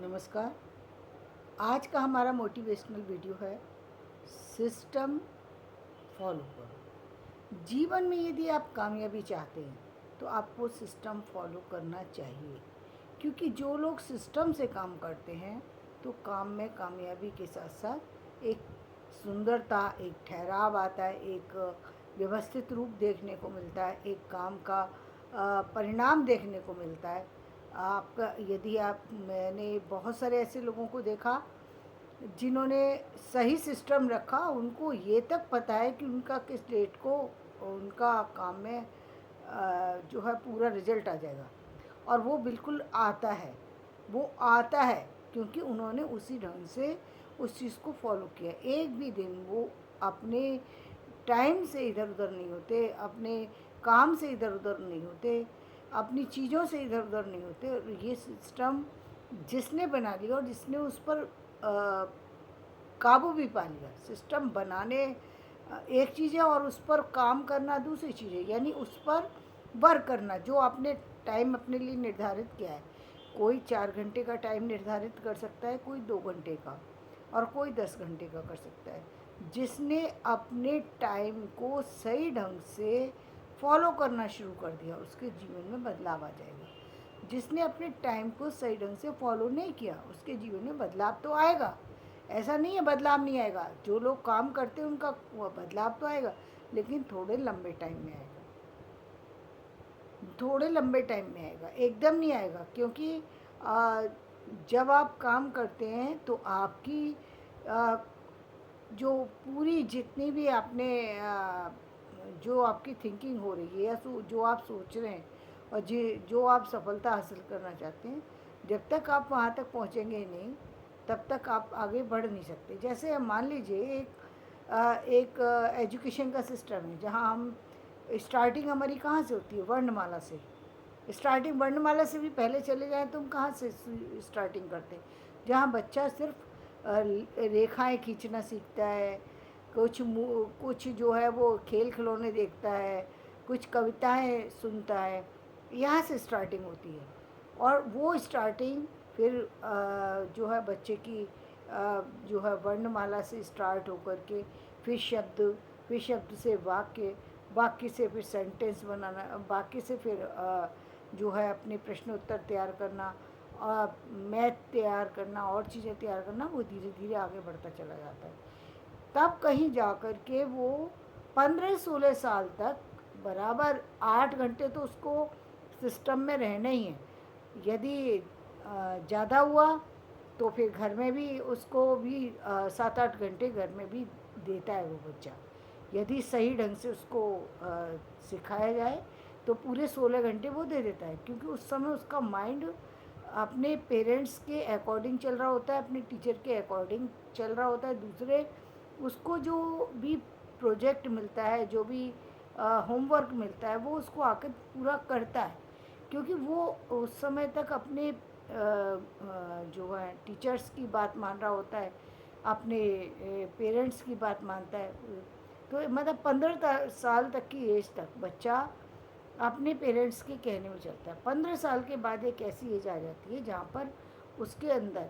नमस्कार। आज का हमारा मोटिवेशनल वीडियो है सिस्टम फॉलो करो। जीवन में यदि आप कामयाबी चाहते हैं तो आपको सिस्टम फॉलो करना चाहिए, क्योंकि जो लोग सिस्टम से काम करते हैं तो काम में कामयाबी के साथ साथ एक सुंदरता, एक ठहराव आता है, एक व्यवस्थित रूप देखने को मिलता है, एक काम का परिणाम देखने को मिलता है। आपका यदि आप मैंने बहुत सारे ऐसे लोगों को देखा जिन्होंने सही सिस्टम रखा, उनको ये तक पता है कि उनका किस डेट को उनका काम में जो है पूरा रिजल्ट आ जाएगा, और वो बिल्कुल आता है। वो आता है क्योंकि उन्होंने उसी ढंग से उस चीज़ को फॉलो किया। एक भी दिन वो अपने टाइम से इधर उधर नहीं होते, अपने काम से इधर उधर नहीं होते, अपनी चीज़ों से इधर उधर नहीं होते। और ये सिस्टम जिसने बना लिया और जिसने उस पर काबू भी पा लिया। सिस्टम बनाने एक चीज़ है और उस पर काम करना दूसरी चीज़ है, यानी उस पर वर्क करना। जो आपने टाइम अपने लिए निर्धारित किया है, कोई 4 घंटे का टाइम निर्धारित कर सकता है, कोई 2 घंटे का, और कोई 10 घंटे का कर सकता है। जिसने अपने टाइम को सही ढंग से फॉलो करना शुरू कर दिया, उसके जीवन में बदलाव आ जाएगा। जिसने अपने टाइम को सही ढंग से फॉलो नहीं किया, उसके जीवन में बदलाव तो आएगा। ऐसा नहीं है बदलाव नहीं आएगा। जो लोग काम करते हैं उनका बदलाव तो आएगा, लेकिन थोड़े लंबे टाइम में आएगा। थोड़े लंबे टाइम में आएगा, एकदम नहीं आएगा। क्योंकि जब आप काम करते हैं तो आपकी जो पूरी जितनी भी आपने जो आपकी थिंकिंग हो रही है या जो आप सोच रहे हैं और जो आप सफलता हासिल करना चाहते हैं, जब तक आप वहाँ तक पहुँचेंगे नहीं तब तक आप आगे बढ़ नहीं सकते। जैसे हम मान लीजिए एक एजुकेशन का सिस्टम है, जहाँ हम स्टार्टिंग हमारी कहाँ से होती है? वर्णमाला से। स्टार्टिंग वर्णमाला से भी पहले चले जाएं तो हम कहाँ से स्टार्टिंग करते हैं? जहाँ बच्चा सिर्फ रेखाएं खींचना सीखता है, कुछ जो है वो खेल खिलौने देखता है, कुछ कविताएं सुनता है। यहाँ से स्टार्टिंग होती है, और वो स्टार्टिंग फिर जो है बच्चे की जो है वर्णमाला से स्टार्ट होकर के फिर शब्द से वाक्य, वाक्य से फिर सेंटेंस बनाना, वाक्य से फिर जो है अपने प्रश्न उत्तर तैयार करना, और मैथ तैयार करना और चीज़ें तैयार करना। वो धीरे धीरे आगे बढ़ता चला जाता है। तब कहीं जा कर के वो 15-16 साल तक बराबर 8 घंटे तो उसको सिस्टम में रहना ही है। यदि ज़्यादा हुआ तो फिर घर में भी उसको भी 7-8 घंटे घर में भी देता है वो बच्चा। यदि सही ढंग से उसको सिखाया जाए तो पूरे 16 घंटे वो दे देता है, क्योंकि उस समय उसका माइंड अपने पेरेंट्स के अकॉर्डिंग चल रहा होता है, अपने टीचर के अकॉर्डिंग चल रहा होता है। दूसरे उसको जो भी प्रोजेक्ट मिलता है, जो भी होमवर्क मिलता है, वो उसको आकर पूरा करता है, क्योंकि वो उस समय तक अपने जो है टीचर्स की बात मान रहा होता है, अपने पेरेंट्स की बात मानता है। तो मतलब 15 साल तक की एज तक बच्चा अपने पेरेंट्स के कहने में चलता है। 15 साल के बाद एक ऐसी एज आ जाती है जहाँ पर उसके अंदर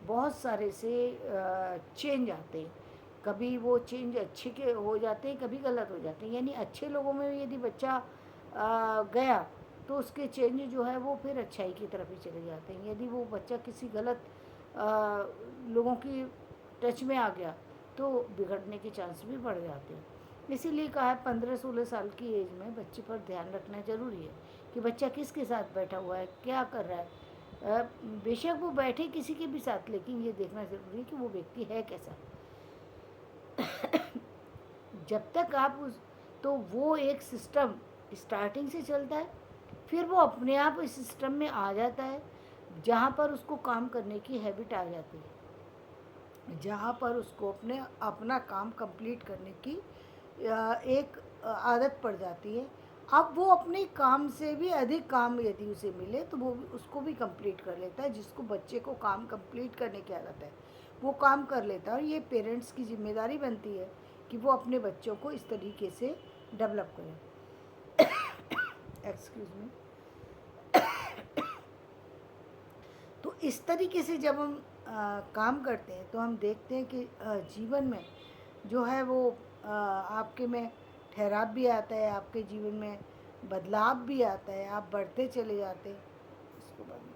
बहुत सारे से चेंज आते हैं। कभी वो चेंज अच्छे के हो जाते हैं, कभी गलत हो जाते हैं। यानी अच्छे लोगों में यदि बच्चा गया तो उसके चेंज जो है वो फिर अच्छाई की तरफ ही चले जाते हैं। यदि वो बच्चा किसी गलत लोगों की टच में आ गया तो बिगड़ने के चांस भी बढ़ जाते हैं। इसीलिए कहा है 15-16 साल की एज में बच्चे पर ध्यान रखना ज़रूरी है कि बच्चा किसके साथ बैठा हुआ है, क्या कर रहा है। बेशक वो बैठे किसी के भी साथ, लेकिन ये देखना ज़रूरी है कि वो व्यक्ति है कैसा। जब तक आप उस तो वो एक सिस्टम स्टार्टिंग से चलता है, फिर वो अपने आप इस सिस्टम में आ जाता है, जहाँ पर उसको काम करने की हैबिट आ जाती है, जहाँ पर उसको अपना काम कंप्लीट करने की एक आदत पड़ जाती है। अब वो अपने काम से भी अधिक काम यदि उसे मिले तो वो उसको भी कंप्लीट कर लेता है। जिसको बच्चे को काम कंप्लीट करने की आदत है वो काम कर लेता है, और ये पेरेंट्स की जिम्मेदारी बनती है कि वो अपने बच्चों को इस तरीके से डेवलप करें। Excuse me. तो इस तरीके से जब हम काम करते हैं तो हम देखते हैं कि जीवन में जो है वो आपके में ठहराव भी आता है, आपके जीवन में बदलाव भी आता है, आप बढ़ते चले जाते हैं। इसको बंद